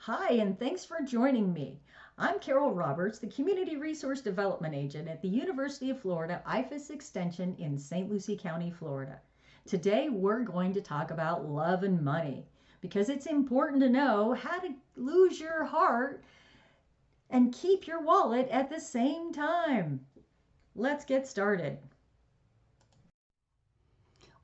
Hi, and thanks for joining me. I'm Carol Roberts, the Community Resource Development Agent at the University of Florida IFAS Extension in St. Lucie County, Florida. Today, we're going to talk about love and money because it's important to know how to lose your heart and keep your wallet at the same time. Let's get started.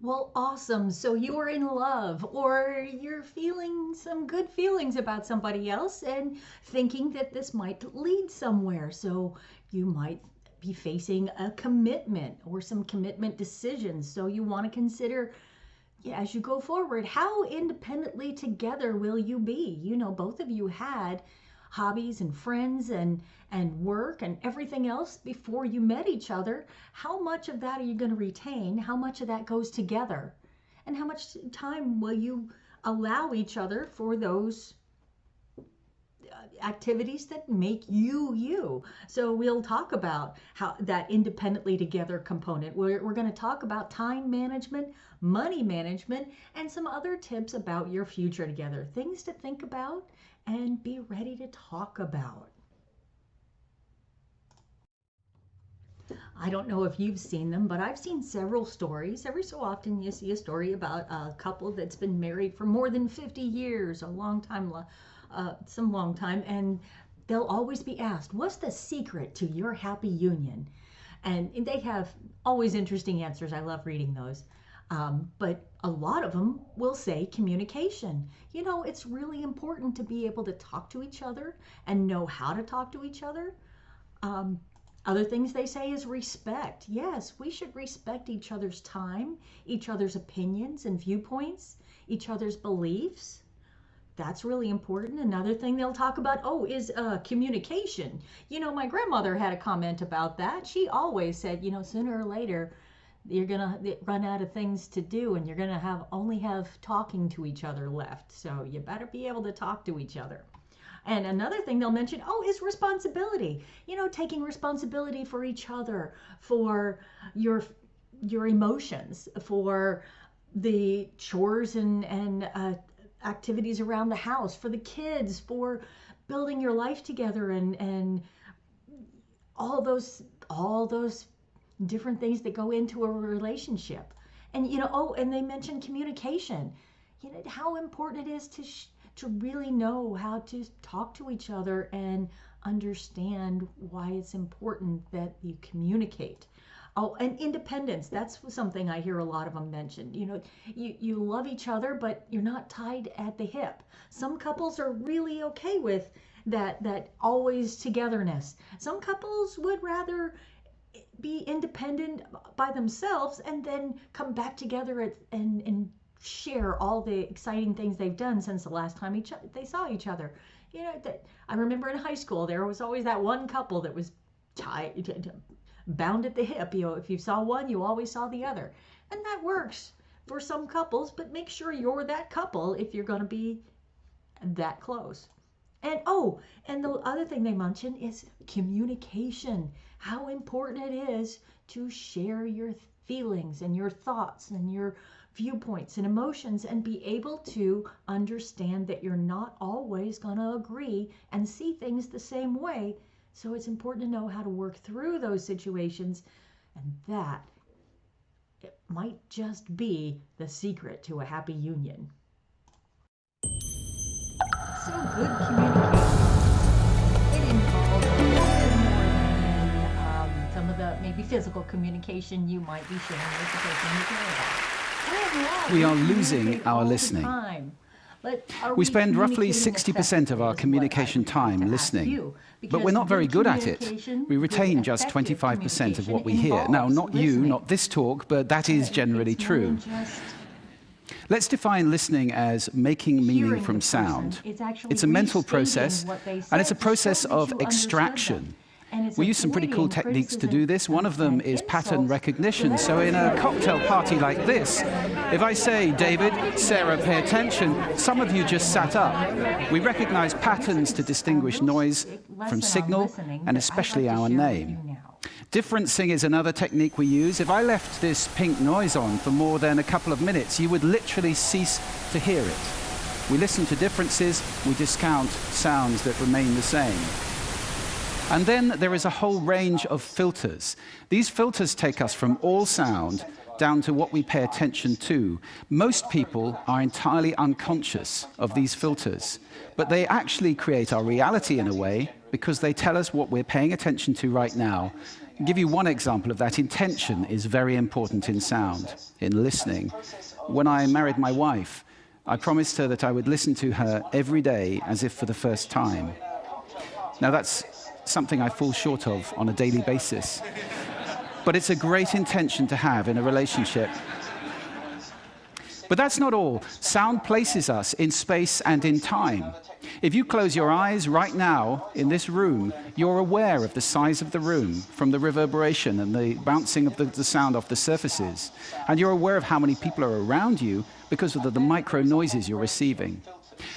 Well, awesome. So you are in love, or you're feeling some good feelings about somebody else and thinking that this might lead somewhere. So you might be facing a commitment or some commitment decisions. So you want to consider, yeah, as you go forward, how independently together will you be? Both of you had hobbies and friends and work and everything else before you met each other. How much of that are you going to retain? How much of that goes together? And how much time will you allow each other for those activities that make you you? So we'll talk about how that independently together component. We're going to talk about time management, money management, and some other tips about your future together. Things to think about and be ready to talk about. I don't know if you've seen them, but I've seen several stories. Every so often you see a story about a couple that's been married for more than 50 years, a long time, some long time, and they'll always be asked, what's the secret to your happy union? And they have always interesting answers. I love reading those. But a lot of them will say communication. It's really important to be able to talk to each other and know how to talk to each other. Um, Other things they say is respect. Yes, we should respect each other's time, each other's opinions and viewpoints, each other's beliefs. That's really important. Another thing they'll talk about, is communication. My grandmother had a comment about that. She always said, sooner or later, you're gonna run out of things to do and you're gonna only have talking to each other left. So you better be able to talk to each other. And another thing they'll mention, is responsibility. Taking responsibility for each other, for your emotions, for the chores and activities around the house, for the kids, for building your life together, and all those different things that go into a relationship. And and they mentioned communication. How important it is to really know how to talk to each other and understand why it's important that you communicate. Oh, and independence. That's something I hear a lot of them mention. You love each other, but you're not tied at the hip. Some couples are really okay with that always togetherness. Some couples would rather be independent by themselves and then come back together and share all the exciting things they've done since the last time they saw each other. That I remember in high school, there was always that one couple that was tied, bound at the hip. If you saw one, you always saw the other. And that works for some couples, but make sure you're that couple if you're going to be that close. And the other thing they mention is communication. How important it is to share your feelings and your thoughts and your viewpoints and emotions and be able to understand that you're not always going to agree and see things the same way. So it's important to know how to work through those situations, and that it might just be the secret to a happy union. So good communication. It involves a little more than some of the maybe physical communication you might be sharing with the person you care about. We are losing our listening. We spend roughly 60% of our communication time listening, but we're not very good at it. We retain just 25% of what we hear. Now, not you, not this talk, but that is generally true. Let's define listening as making meaning from sound. It's a mental process, and it's a process of extraction. We use some pretty cool techniques to do this. One of them is pattern recognition. So in a cocktail party like this, if I say, David, Sarah, pay attention, some of you just sat up. We recognize patterns to distinguish noise from signal, and especially our name. Differencing is another technique we use. If I left this pink noise on for more than a couple of minutes, you would literally cease to hear it. We listen to differences, we discount sounds that remain the same. And then there is a whole range of filters. These filters take us from all sound down to what we pay attention to. Most people are entirely unconscious of these filters, but they actually create our reality in a way because they tell us what we're paying attention to right now. I'll give you one example of that. Intention is very important in sound, in listening. When I married my wife, I promised her that I would listen to her every day as if for the first time. Now that's something I fall short of on a daily basis. But it's a great intention to have in a relationship. But that's not all. Sound places us in space and in time. If you close your eyes right now in this room, you're aware of the size of the room from the reverberation and the bouncing of the sound off the surfaces. And you're aware of how many people are around you because of the micro noises you're receiving.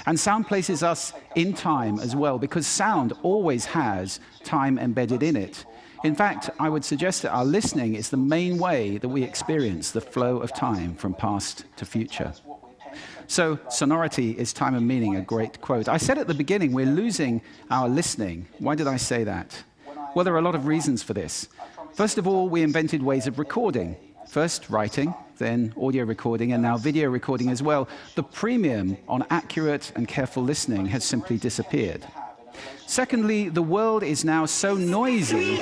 And sound places us in time as well, because sound always has time embedded in it. In fact, I would suggest that our listening is the main way that we experience the flow of time from past to future. So, sonority is time and meaning, a great quote. I said at the beginning, we're losing our listening. Why did I say that? Well, there are a lot of reasons for this. First of all, we invented ways of recording. First writing, then audio recording, and now video recording as well. The premium on accurate and careful listening has simply disappeared. Secondly, the world is now so noisy,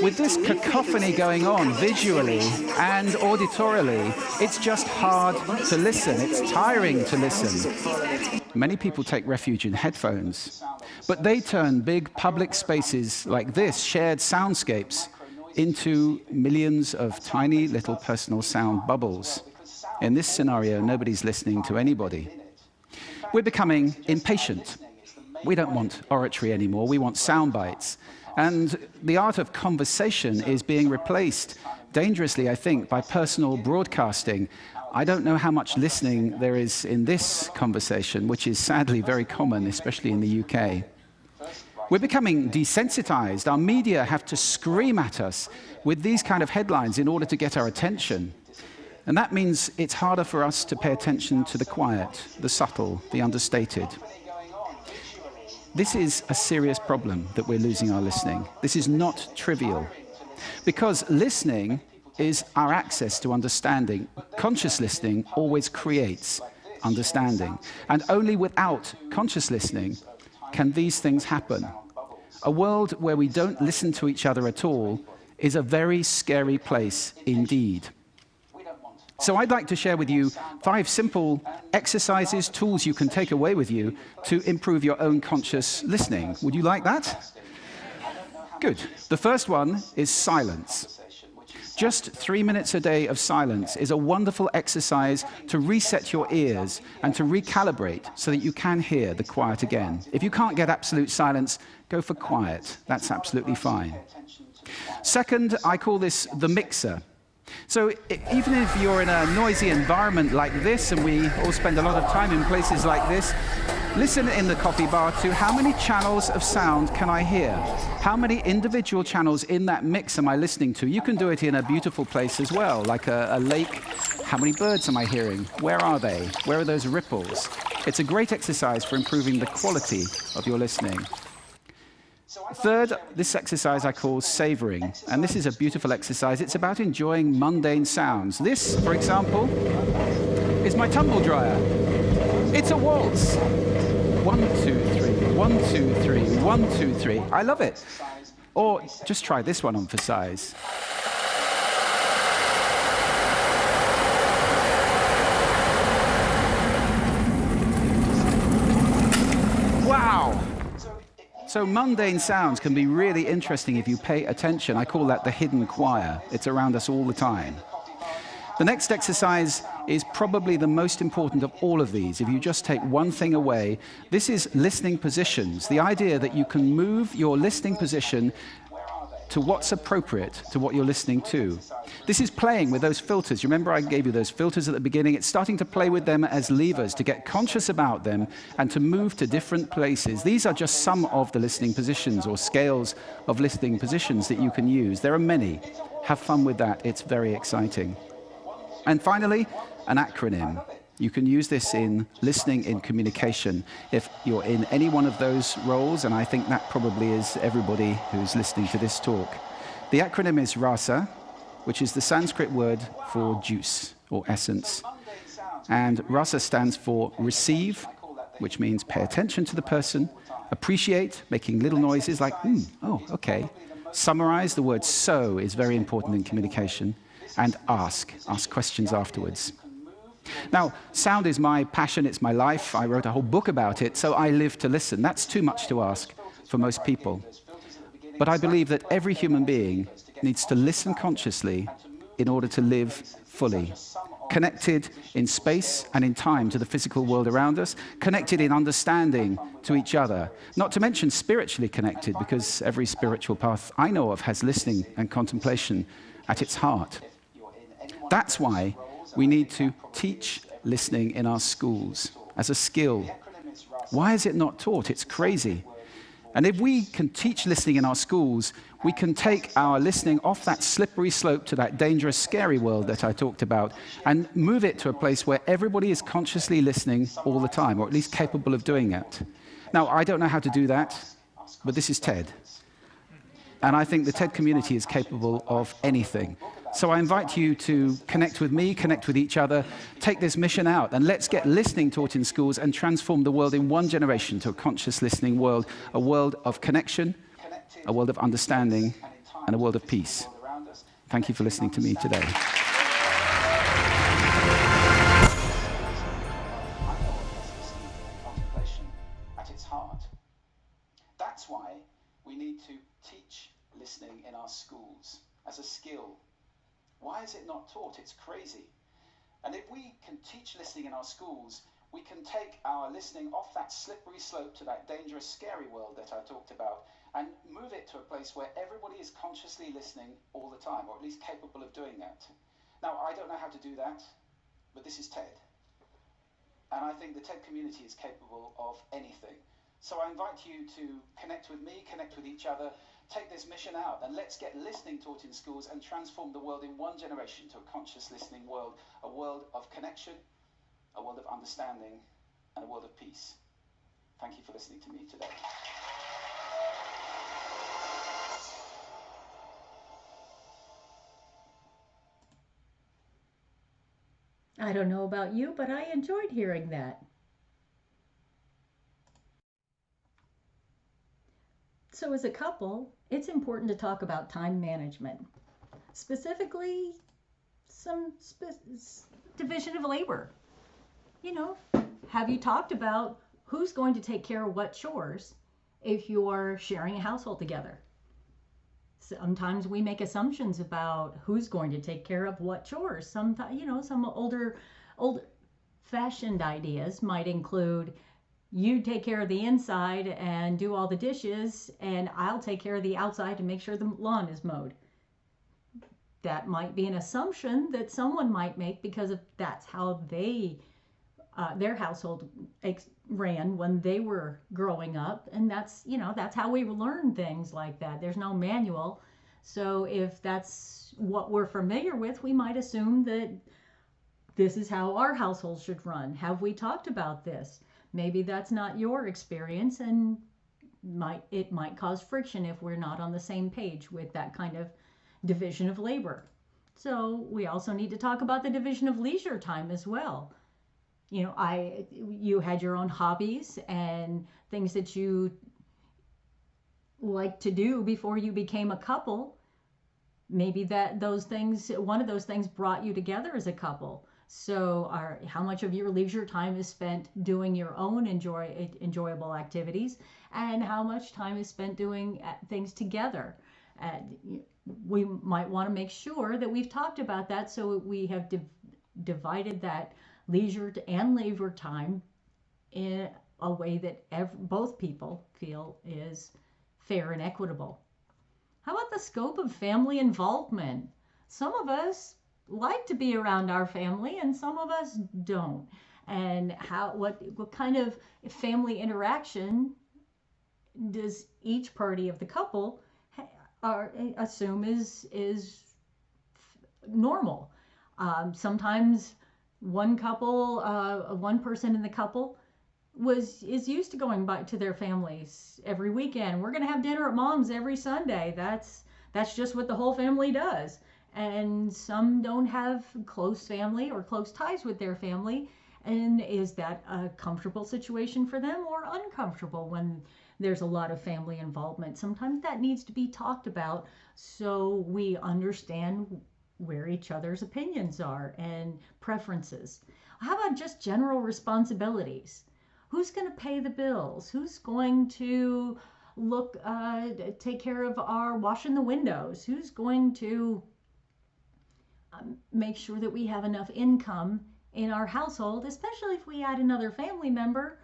with this cacophony going on visually and auditorily, it's just hard to listen. It's tiring to listen. Many people take refuge in headphones, but they turn big public spaces like this, shared soundscapes, into millions of tiny little personal sound bubbles. In this scenario, nobody's listening to anybody. We're becoming impatient. We don't want oratory anymore, we want sound bites. And the art of conversation is being replaced, dangerously, I think, by personal broadcasting. I don't know how much listening there is in this conversation, which is sadly very common, especially in the UK. We're becoming desensitized. Our media have to scream at us with these kind of headlines in order to get our attention. And that means it's harder for us to pay attention to the quiet, the subtle, the understated. This is a serious problem that we're losing our listening. This is not trivial, because listening is our access to understanding. Conscious listening always creates understanding, and only without conscious listening can these things happen. A world where we don't listen to each other at all is a very scary place indeed. So I'd like to share with you 5 simple exercises, tools you can take away with you to improve your own conscious listening. Would you like that? Good. The first one is silence. Just 3 minutes a day of silence is a wonderful exercise to reset your ears and to recalibrate so that you can hear the quiet again. If you can't get absolute silence, go for quiet. That's absolutely fine. Second, I call this the mixer. So even if you're in a noisy environment like this, and we all spend a lot of time in places like this, listen in the coffee bar to how many channels of sound can I hear? How many individual channels in that mix am I listening to? You can do it in a beautiful place as well, like a lake. How many birds am I hearing? Where are they? Where are those ripples? It's a great exercise for improving the quality of your listening. Third, this exercise I call savoring, and this is a beautiful exercise. It's about enjoying mundane sounds. This, for example, is my tumble dryer. It's a waltz. 1, 2, 3, 1, 2, 3, 1, 2, 3. I love it. Or just try this one on for size. Wow! So mundane sounds can be really interesting if you pay attention. I call that the hidden choir. It's around us all the time. The next exercise is probably the most important of all of these. If you just take one thing away, this is listening positions. The idea that you can move your listening position to what's appropriate to what you're listening to. This is playing with those filters. You remember I gave you those filters at the beginning? It's starting to play with them as levers, to get conscious about them and to move to different places. These are just some of the listening positions or scales of listening positions that you can use. There are many. Have fun with that. It's very exciting. And finally, an acronym. You can use this in listening, in communication. If you're in any one of those roles, and I think that probably is everybody who's listening to this talk. The acronym is RASA, which is the Sanskrit word for juice or essence. And RASA stands for receive, which means pay attention to the person, appreciate, making little noises like, oh, okay. Summarize, the word so is very important in communication, and ask questions afterwards. Now, sound is my passion, it's my life. I wrote a whole book about it, so I live to listen. That's too much to ask for most people. But I believe that every human being needs to listen consciously in order to live fully. Connected in space and in time to the physical world around us, connected in understanding to each other, not to mention spiritually connected, because every spiritual path I know of has listening and contemplation at its heart. That's why we need to teach listening in our schools as a skill. Why is it not taught? It's crazy. And if we can teach listening in our schools, we can take our listening off that slippery slope to that dangerous, scary world that I talked about and move it to a place where everybody is consciously listening all the time, or at least capable of doing it. Now, I don't know how to do that, but this is TED. And I think the TED community is capable of anything. So I invite you to connect with me, connect with each other, take this mission out, and let's get listening taught in schools and transform the world in one generation to a conscious listening world, a world of connection, a world of understanding, and a world of peace. Thank you for listening to me today. That's why we need to teach listening in our schools as a skill. Why is it not taught? It's crazy. And if we can teach listening in our schools, we can take our listening off that slippery slope to that dangerous, scary world that I talked about and move it to a place where everybody is consciously listening all the time, or at least capable of doing that. Now, I don't know how to do that, but this is TED. And I think the TED community is capable of anything. So I invite you to connect with me, connect with each other, take this mission out, and let's get listening taught in schools and transform the world in one generation to a conscious listening world, a world of connection, a world of understanding, and a world of peace. Thank you for listening to me today. I don't know about you, but I enjoyed hearing that. So as a couple, it's important to talk about time management. Specifically, some division of labor. You know, have you talked about who's going to take care of what chores if you're sharing a household together? Sometimes we make assumptions about who's going to take care of what chores. Sometimes, you know, some old-fashioned ideas might include you take care of the inside and do all the dishes, and I'll take care of the outside to make sure the lawn is mowed. That might be an assumption that someone might make because of that's how their household ran when they were growing up, and that's how we learn things like that. There's no manual, so if that's what we're familiar with, we might assume that this is how our household should run. Have we talked about this? Maybe that's not your experience, and it might cause friction if we're not on the same page with that kind of division of labor. So we also need to talk about the division of leisure time as well. You know, you had your own hobbies and things that you like to do before you became a couple. Maybe one of those things brought you together as a couple. So how much of your leisure time is spent doing your own enjoyable activities, and how much time is spent doing things together? We might want to make sure that we've talked about that, so we have divided that leisure and labor time in a way that both people feel is fair and equitable. How about the scope of family involvement? Some of us like to be around our family and some of us don't. And what kind of family interaction does each party of the couple assume is normal? Sometimes one couple, one person in the couple is used to going back to their families every weekend. We're going to have dinner at mom's every Sunday. That's just what the whole family does. And some don't have close family or close ties with their family. And is that a comfortable situation for them or uncomfortable when there's a lot of family involvement? Sometimes that needs to be talked about so we understand where each other's opinions are and preferences. How about just general responsibilities? Who's going to pay the bills? Who's going to take care of our washing the windows? Who's going to make sure that we have enough income in our household, especially if we add another family member,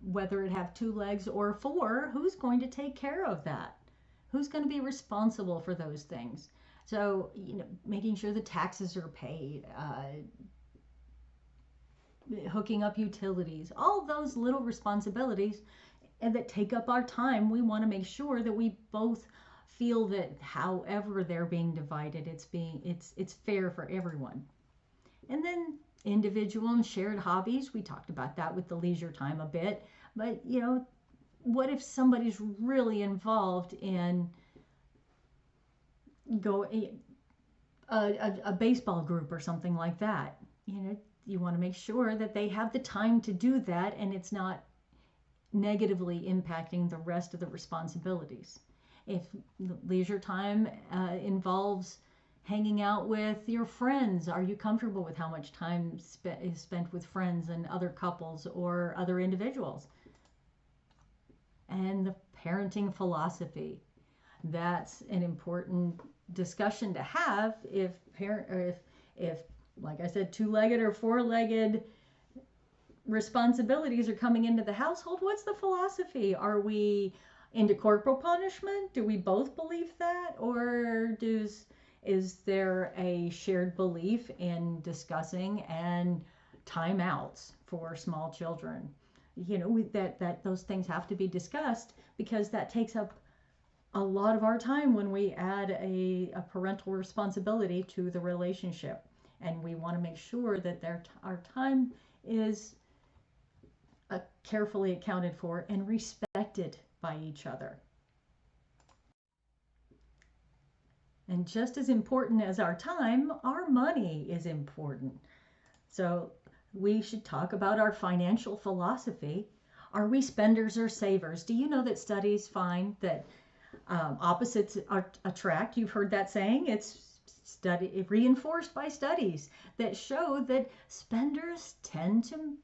whether it have 2 legs or 4, who's going to take care of that? Who's going to be responsible for those things? So, making sure the taxes are paid, hooking up utilities, all those little responsibilities and that take up our time. We want to make sure that we both feel that however they're being divided, it's fair for everyone. And then individual and shared hobbies, we talked about that with the leisure time a bit, but what if somebody's really involved in a baseball group or something like that? You want to make sure that they have the time to do that and it's not negatively impacting the rest of the responsibilities. If leisure time involves hanging out with your friends, are you comfortable with how much time is spent with friends and other couples or other individuals? And the parenting philosophy. That's an important discussion to have if like I said, 2-legged or 4-legged responsibilities are coming into the household. What's the philosophy? Are we into corporal punishment? Do we both believe that? Or is there a shared belief in discussing and timeouts for small children? That those things have to be discussed because that takes up a lot of our time when we add a parental responsibility to the relationship. And we want to make sure that our time is carefully accounted for and respected by each other. And just as important as our time, our money is important. So we should talk about our financial philosophy. Are we spenders or savers? Do you know that studies find that opposites attract? You've heard that saying. It's reinforced by studies that show that spenders tend to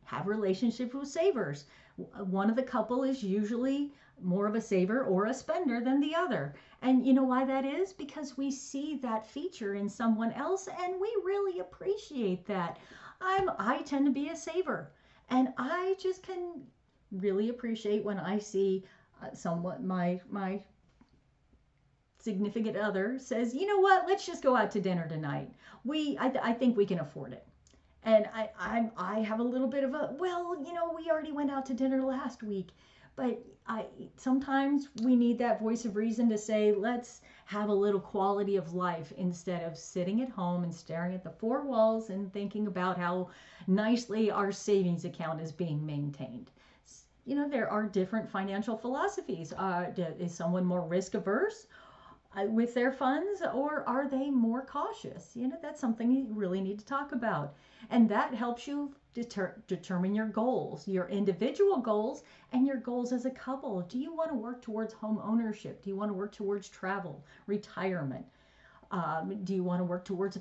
have relationships with savers. One of the couple is usually more of a saver or a spender than the other. And you know why that is? Because we see that feature in someone else and we really appreciate that. I tend to be a saver, and I just can really appreciate when I see my significant other says, you know what, let's just go out to dinner tonight. I think we can afford it. And I have a little bit of we already went out to dinner last week. But sometimes we need that voice of reason to say, let's have a little quality of life instead of sitting at home and staring at the 4 walls and thinking about how nicely our savings account is being maintained. There are different financial philosophies. Is someone more risk averse with their funds, or are they more cautious? That's something you really need to talk about. And that helps you determine your goals, your individual goals, and your goals as a couple. Do you want to work towards home ownership? Do you want to work towards travel, retirement? Do you want to work towards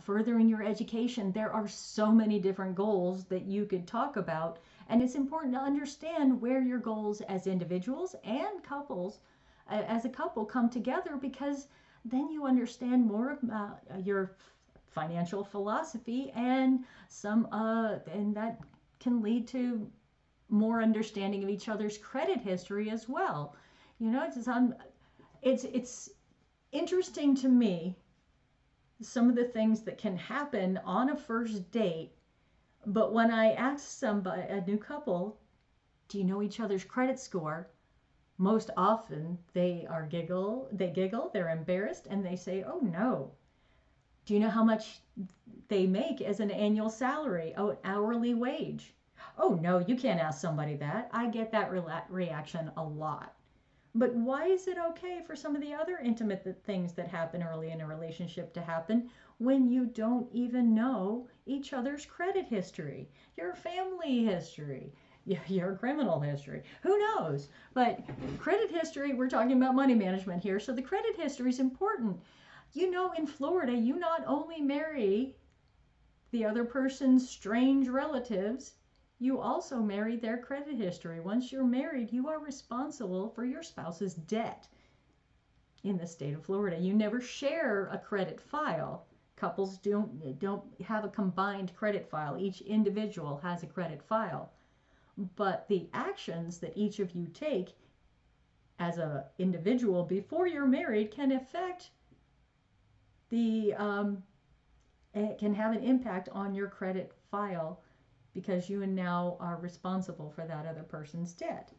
furthering your education? There are so many different goals that you could talk about, and it's important to understand where your goals as individuals and couples, as a couple, come together, because then you understand more about your financial philosophy, and and that can lead to more understanding of each other's credit history as well. It's interesting to me some of the things that can happen on a first date, but when I ask a new couple, do you know each other's credit score? Most often they giggle, they're embarrassed, and they say, oh no. Do you know how much they make as an annual salary? Oh, an hourly wage. Oh, no, you can't ask somebody that. I get that reaction a lot. But why is it okay for some of the other intimate things that happen early in a relationship to happen when you don't even know each other's credit history, your family history, your criminal history? Who knows? But credit history, we're talking about money management here, so the credit history is important. You know, in Florida, you not only marry the other person's strange relatives, you also marry their credit history. Once you're married, you are responsible for your spouse's debt in the state of Florida. You never share a credit file. Couples don't have a combined credit file. Each individual has a credit file. But the actions that each of you take as an individual before you're married can affect it can have an impact on your credit file because you now are responsible for that other person's debt.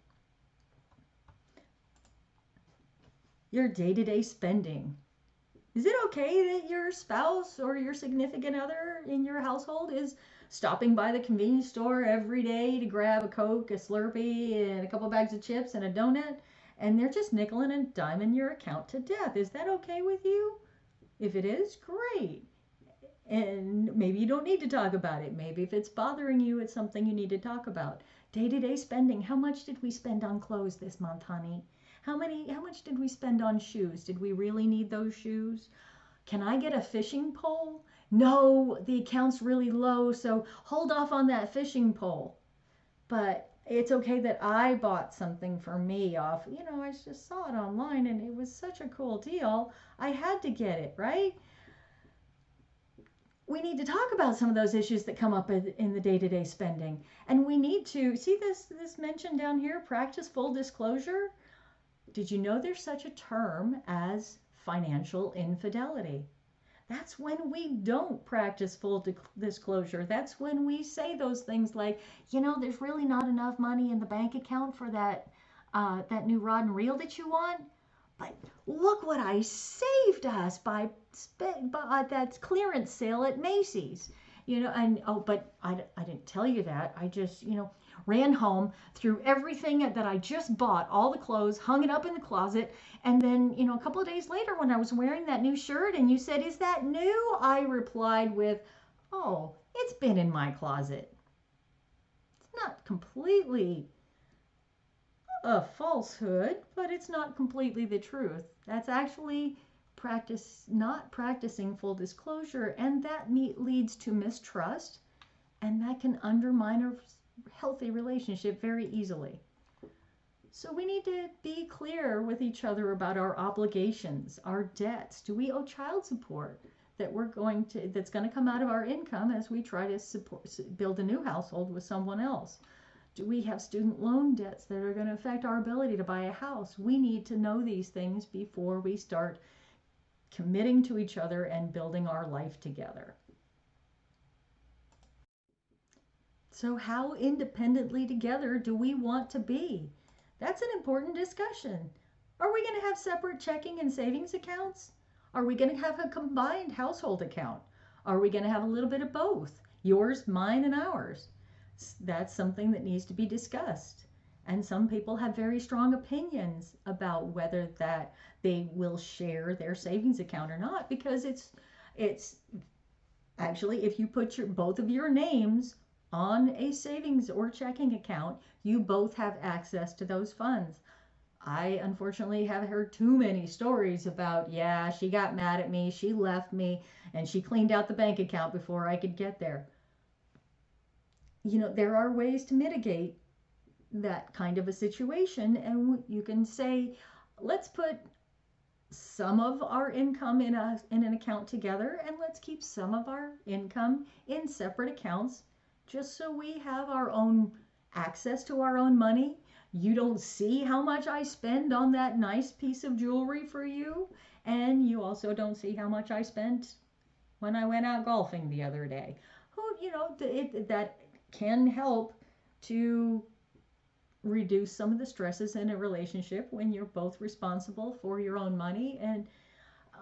Your day-to-day spending. Is it okay that your spouse or your significant other in your household is stopping by the convenience store every day to grab a Coke, a Slurpee, and a couple bags of chips and a donut, and they're just nickeling and diming your account to death? Is that okay with you? If it is, great. And maybe you don't need to talk about it. Maybe if it's bothering you, it's something you need to talk about. Day-to-day spending. How much did we spend on clothes this month, honey? How much did we spend on shoes? Did we really need those shoes? Can I get a fishing pole? No, the account's really low, so hold off on that fishing pole. But it's okay that I bought something for me off. I just saw it online and it was such a cool deal. I had to get it, right? We need to talk about some of those issues that come up in the day-to-day spending. And we need to, see this mentioned down here, practice full disclosure? Did you know there's such a term as financial infidelity? That's when we don't practice full disclosure. That's when we say those things like, there's really not enough money in the bank account for that new rod and reel that you want. But look what I saved us by that clearance sale at Macy's. But I didn't tell you that. I just, ran home, threw everything that I just bought, all the clothes, hung it up in the closet, and then, a couple of days later when I was wearing that new shirt and you said, "Is that new?" I replied with, "Oh, it's been in my closet." It's not completely a falsehood, but it's not completely the truth. That's actually not practicing full disclosure, and that leads to mistrust, and that can undermine a healthy relationship very easily. So we need to be clear with each other about our obligations, our debts. Do we owe child support that's going to come out of our income as we try to build a new household with someone else? Do we have student loan debts that are going to affect our ability to buy a house? We need to know these things before we start committing to each other and building our life together. So how independently together do we want to be? That's an important discussion. Are we going to have separate checking and savings accounts? Are we going to have a combined household account? Are we going to have a little bit of both? Yours, mine, and ours? That's something that needs to be discussed. And some people have very strong opinions about whether that they will share their savings account or not, because it's actually, if you put both of your names on a savings or checking account, you both have access to those funds. I unfortunately have heard too many stories about, yeah, she got mad at me, she left me, and she cleaned out the bank account before I could get there. There are ways to mitigate that kind of a situation, and you can say, let's put some of our income in an account together, and let's keep some of our income in separate accounts, just so we have our own access to our own money. You don't see how much I spend on that nice piece of jewelry for you, and you also don't see how much I spent when I went out golfing the other day. That can help to reduce some of the stresses in a relationship when you're both responsible for your own money. And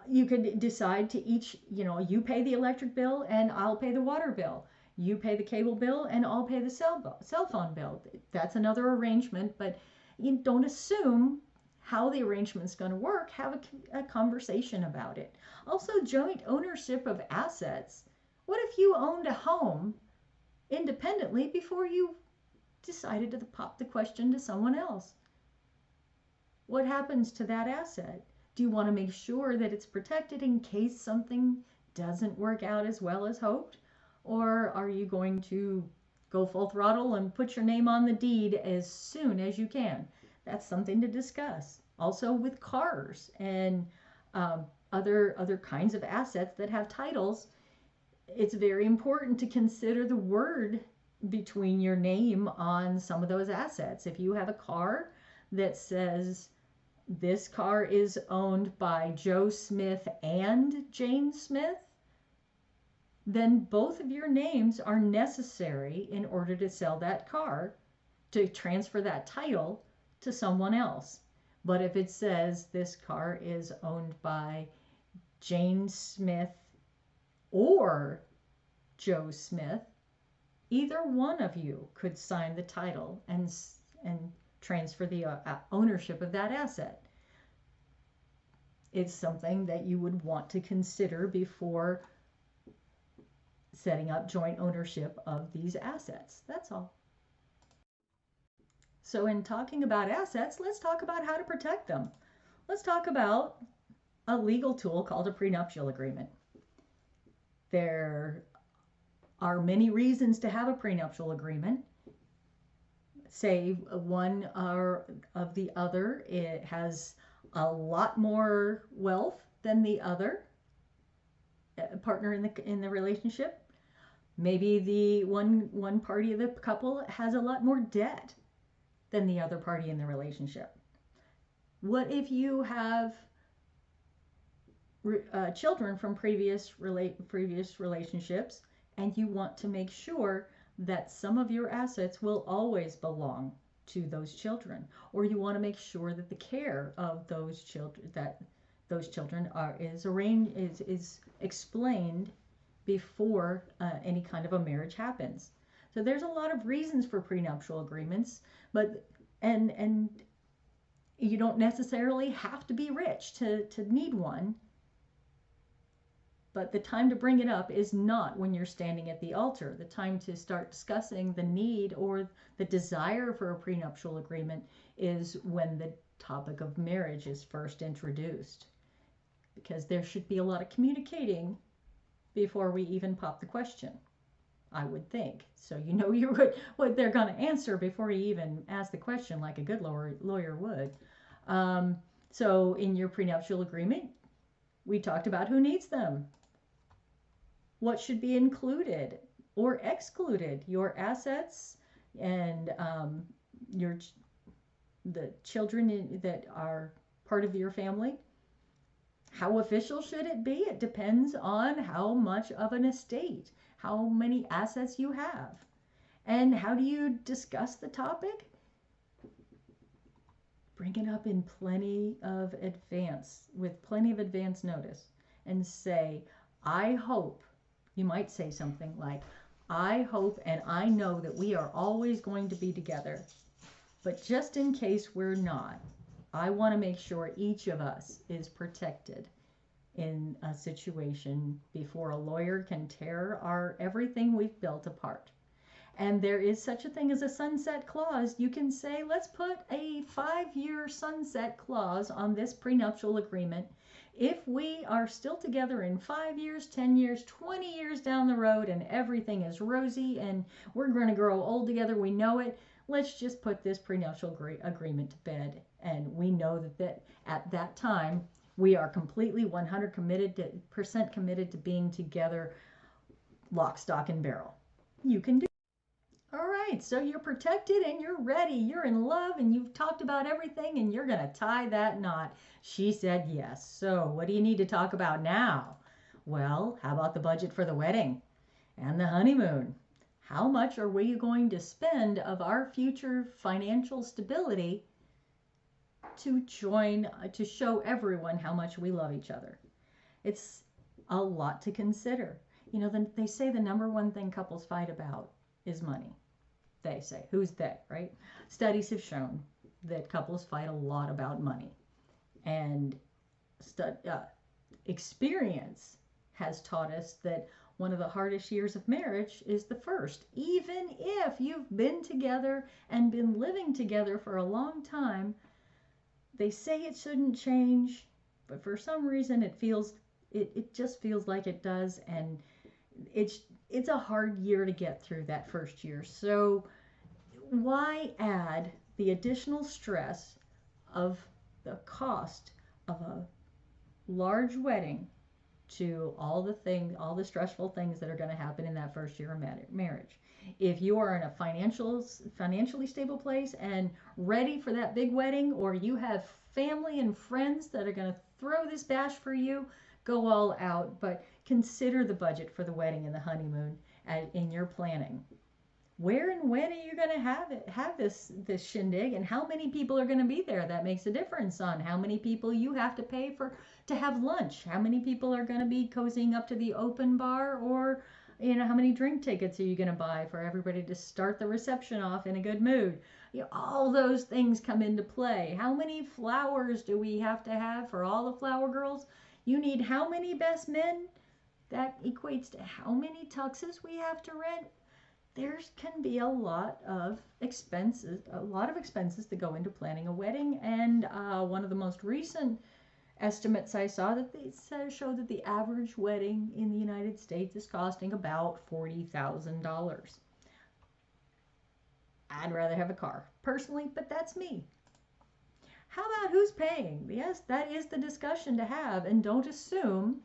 you could decide to each, you pay the electric bill and I'll pay the water bill. You pay the cable bill and I'll pay the cell phone bill. That's another arrangement, but you don't assume how the arrangement's going to work. Have a conversation about it. Also, joint ownership of assets. What if you owned a home independently before you decided to pop the question to someone else? What happens to that asset? Do you want to make sure that it's protected in case something doesn't work out as well as hoped? Or are you going to go full throttle and put your name on the deed as soon as you can? That's something to discuss. Also with cars and other kinds of assets that have titles, it's very important to consider the word between your name on some of those assets. If you have a car that says this car is owned by Joe Smith and Jane Smith, then both of your names are necessary in order to sell that car, to transfer that title to someone else. But if it says this car is owned by Jane Smith or Joe Smith, either one of you could sign the title and transfer the ownership of that asset. It's something that you would want to consider before setting up joint ownership of these assets. That's all. So in talking about assets, let's talk about how to protect them. Let's talk about a legal tool called a prenuptial agreement. There are many reasons to have a prenuptial agreement. Say one of the other, it has a lot more wealth than the other partner in the relationship. Maybe the one party of the couple has a lot more debt than the other party in the relationship. What if you have children from previous relationships and you want to make sure that some of your assets will always belong to those children, or you want to make sure that the care of those children is explained before any kind of a marriage happens. So there's a lot of reasons for prenuptial agreements, but and you don't necessarily have to be rich to need one. But the time to bring it up is not when you're standing at the altar. The time to start discussing the need or the desire for a prenuptial agreement is when the topic of marriage is first introduced. Because there should be a lot of communicating before we even pop the question, I would think. So you know what they're going to answer before you even ask the question, like a good lawyer would. So in your prenuptial agreement, we talked about who needs them. What should be included or excluded? Your assets and the children that are part of your family. How official should it be? It depends on how much of an estate, how many assets you have. And how do you discuss the topic? Bring it up in with plenty of advance notice, and say, I hope. You might say something like, I hope and I know that we are always going to be together. But just in case we're not, I want to make sure each of us is protected in a situation before a lawyer can tear everything we've built apart. And there is such a thing as a sunset clause. You can say, let's put a 5-year sunset clause on this prenuptial agreement. If we are still together in 5 years, 10 years, 20 years down the road and everything is rosy and we're going to grow old together, we know it, let's just put this prenuptial agreement to bed. And we know that at that time, we are completely 100% committed to being together, lock, stock, and barrel. You can do. All right, so you're protected and you're ready. You're in love and you've talked about everything and you're going to tie that knot. She said yes. So what do you need to talk about now? Well, how about the budget for the wedding and the honeymoon? How much are we going to spend of our future financial stability to show everyone how much we love each other? It's a lot to consider. You know, they say the number one thing couples fight about is money. They say. Who's they, right? Studies have shown that couples fight a lot about money. And experience has taught us that one of the hardest years of marriage is the first. Even if you've been together and been living together for a long time, they say it shouldn't change, but for some reason it just feels like it does, and it's a hard year to get through that first year. So why add the additional stress of the cost of a large wedding to all the stressful things that are going to happen in that first year of marriage? If you are in a financially stable place and ready for that big wedding, or you have family and friends that are going to throw this bash for you, go all out, but consider the budget for the wedding and the honeymoon in your planning. Where and when are you going to have this shindig, and how many people are going to be there? That makes a difference on how many people you have to pay for to have lunch, how many people are going to be cozying up to the open bar, or how many drink tickets are you going to buy for everybody to start the reception off in a good mood? All those things come into play. How many flowers do we have to have for all the flower girls? You need how many best men? That equates to how many tuxes we have to rent. There can be a lot of expenses that go into planning a wedding. And one of the most recent estimates I saw that they showed that the average wedding in the United States is costing about $40,000. I'd rather have a car, personally, but that's me. How about who's paying? Yes, that is the discussion to have, and don't assume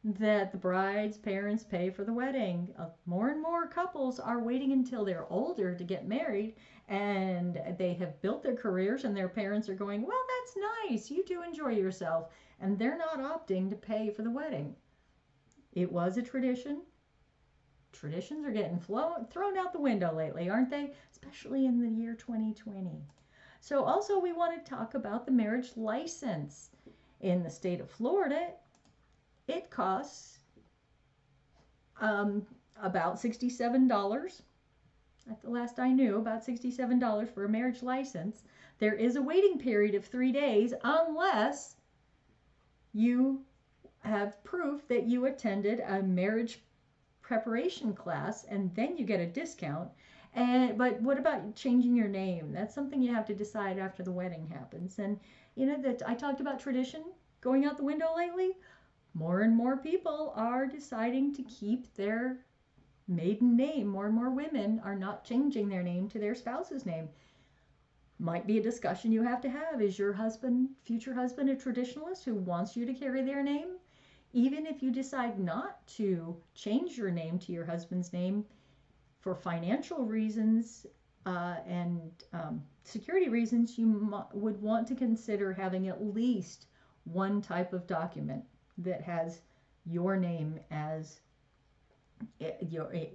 that the bride's parents pay for the wedding. More and more couples are waiting until they're older to get married, and they have built their careers, and their parents are going, well, that's nice, you do enjoy yourself, and they're not opting to pay for the wedding. It was a tradition. Traditions are getting thrown out the window lately, aren't they? Especially in the year 2020. So also we want to talk about the marriage license. In the state of Florida, it costs about $67. At the last I knew, about $67 for a marriage license. There is a waiting period of 3 days unless you have proof that you attended a marriage preparation class, and then you get a discount. But what about changing your name? That's something you have to decide after the wedding happens. And that I talked about tradition going out the window lately. More and more people are deciding to keep their maiden name. More and more women are not changing their name to their spouse's name. Might be a discussion you have to have. Is your future husband, a traditionalist who wants you to carry their name? Even if you decide not to change your name to your husband's name for financial reasons and security reasons, you would want to consider having at least one type of document that has your name as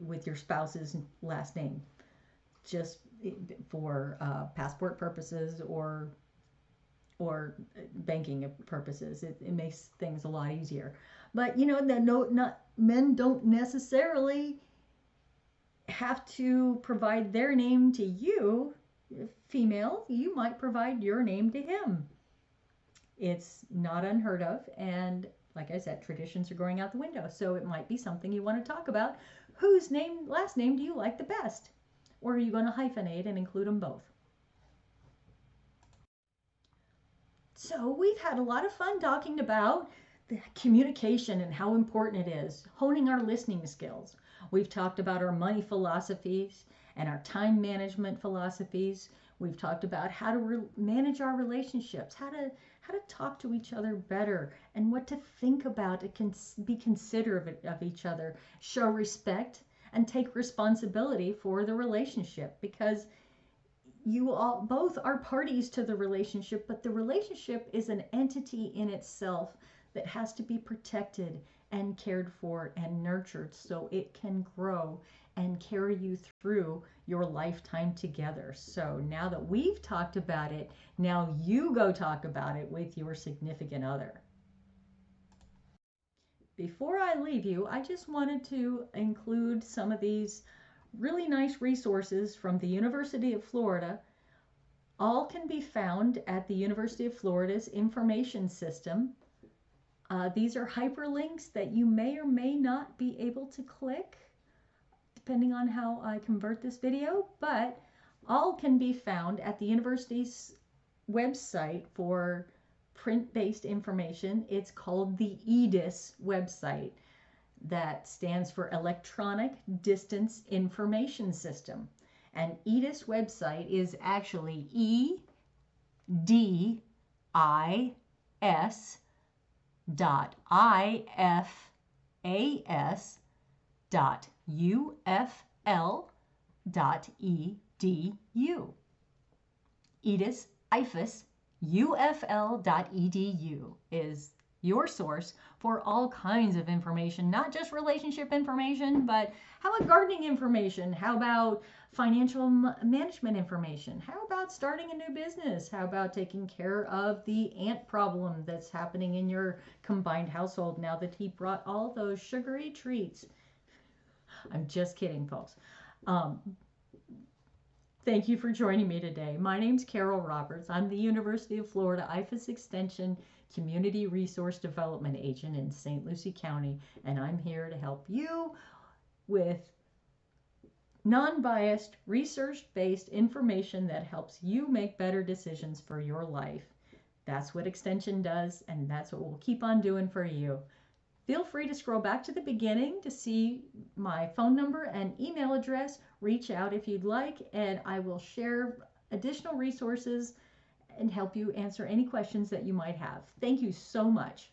with your spouse's last name, just for passport purposes or banking purposes. It makes things a lot easier. But men don't necessarily have to provide their name to you. Female, you might provide your name to him. It's not unheard of, and like I said, traditions are going out the window. So it might be something you want to talk about. Whose last name do you like the best? Or are you going to hyphenate and include them both? So we've had a lot of fun talking about the communication and how important it is, honing our listening skills. We've talked about our money philosophies and our time management philosophies. We've talked about how to manage our relationships, how to talk to each other better, and what to think about, be considerate of each other, show respect, and take responsibility for the relationship, because you all both are parties to the relationship, but the relationship is an entity in itself that has to be protected and cared for and nurtured so it can grow and carry you through your lifetime together. So now that we've talked about it, now you go talk about it with your significant other. before I leave you, I just wanted to include some of these really nice resources from the University of Florida. All can be found at the University of Florida's information system. These are hyperlinks that you may or may not be able to click, depending on how I convert this video, but all can be found at the university's website for print-based information. It's called the EDIS website. That stands for Electronic Distance Information System. And EDIS website is actually edis.ifas.ufl.edu. EDIS, IFAS, ufl.edu is your source for all kinds of information, not just relationship information, but how about gardening information? How about financial management information? How about starting a new business? How about taking care of the ant problem that's happening in your combined household now that he brought all those sugary treats? I'm just kidding, folks. Thank you for joining me today. My name's Carol Roberts. I'm the University of Florida IFAS Extension Community Resource Development Agent in St. Lucie County, and I'm here to help you with non-biased, research-based information that helps you make better decisions for your life. That's what Extension does, and that's what we'll keep on doing for you. Feel free to scroll back to the beginning to see my phone number and email address. Reach out if you'd like, and I will share additional resources and help you answer any questions that you might have. Thank you so much.